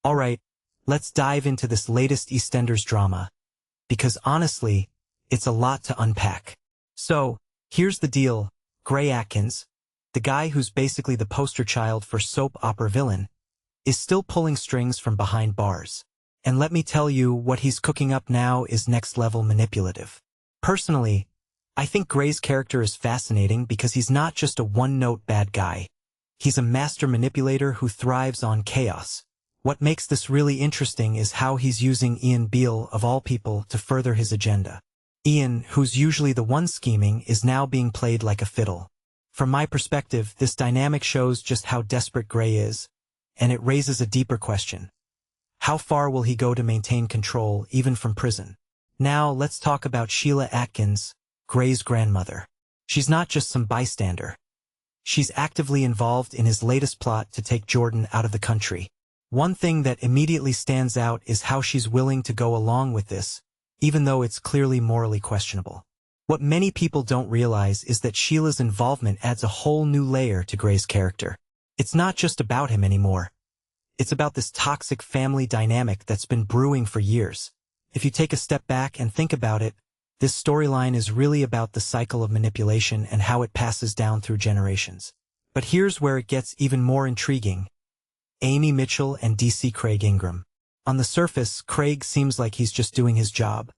Alright, let's dive into this latest EastEnders drama, because honestly, it's a lot to unpack. So, here's the deal, Atkins, the guy who's basically the poster child for soap opera villain, is still pulling strings from behind bars. And let me tell you, what he's cooking up now is next-level manipulative. Personally, I think Gray's character is fascinating because he's not just a one-note bad guy. He's a master manipulator who thrives on chaos. What makes this really interesting is how he's using Ian Beale, of all people, to further his agenda. Ian, who's usually the one scheming, is now being played like a fiddle. From my perspective, this dynamic shows just how desperate Gray is, and it raises a deeper question. How far will he go to maintain control, even from prison? Now, let's talk about Sheila Atkins, Gray's grandmother. She's not just some bystander. She's actively involved in his latest plot to take Jordan out of the country. One thing that immediately stands out is how she's willing to go along with this, even though it's clearly morally questionable. What many people don't realize is that Sheila's involvement adds a whole new layer to Gray's character. It's not just about him anymore. It's about this toxic family dynamic that's been brewing for years. If you take a step back and think about it, this storyline is really about the cycle of manipulation and how it passes down through generations. But here's where it gets even more intriguing. Amy Mitchell and D.C. Craig Ingram. On the surface, Craig seems like he's just doing his job,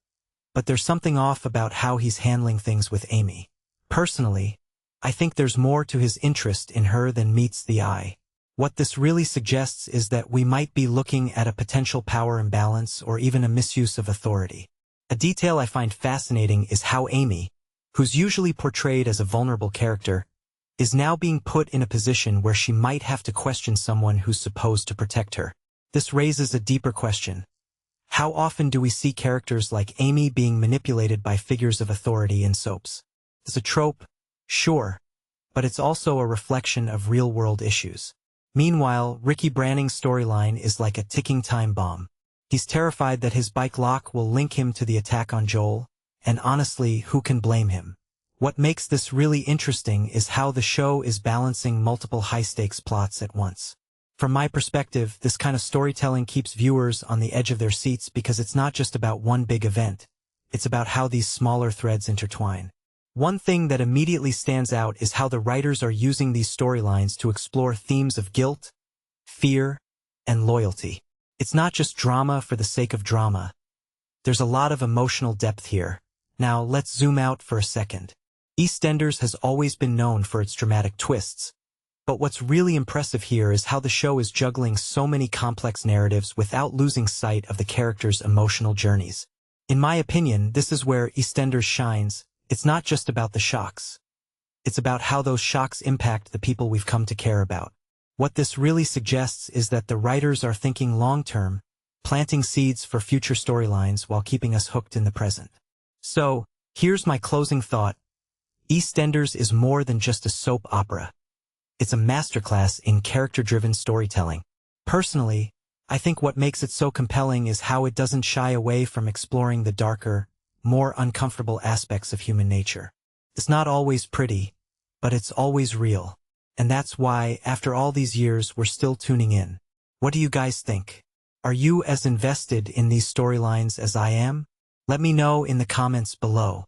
but there's something off about how he's handling things with Amy. Personally, I think there's more to his interest in her than meets the eye. What this really suggests is that we might be looking at a potential power imbalance or even a misuse of authority. A detail I find fascinating is how Amy, who's usually portrayed as a vulnerable character, is now being put in a position where she might have to question someone who's supposed to protect her. This raises a deeper question. How often do we see characters like Amy being manipulated by figures of authority in soaps? It's a trope, sure, but it's also a reflection of real-world issues. Meanwhile, Ricky Branning's storyline is like a ticking time bomb. He's terrified that his bike lock will link him to the attack on Joel, and honestly, who can blame him? What makes this really interesting is how the show is balancing multiple high-stakes plots at once. From my perspective, this kind of storytelling keeps viewers on the edge of their seats because it's not just about one big event. It's about how these smaller threads intertwine. One thing that immediately stands out is how the writers are using these storylines to explore themes of guilt, fear, and loyalty. It's not just drama for the sake of drama. There's a lot of emotional depth here. Now, let's zoom out for a second. EastEnders has always been known for its dramatic twists, but what's really impressive here is how the show is juggling so many complex narratives without losing sight of the characters' emotional journeys. In my opinion, this is where EastEnders shines. It's not just about the shocks. It's about how those shocks impact the people we've come to care about. What this really suggests is that the writers are thinking long-term, planting seeds for future storylines while keeping us hooked in the present. So, here's my closing thought. EastEnders is more than just a soap opera. It's a masterclass in character-driven storytelling. Personally, I think what makes it so compelling is how it doesn't shy away from exploring the darker, more uncomfortable aspects of human nature. It's not always pretty, but it's always real. And that's why, after all these years, we're still tuning in. What do you guys think? Are you as invested in these storylines as I am? Let me know in the comments below.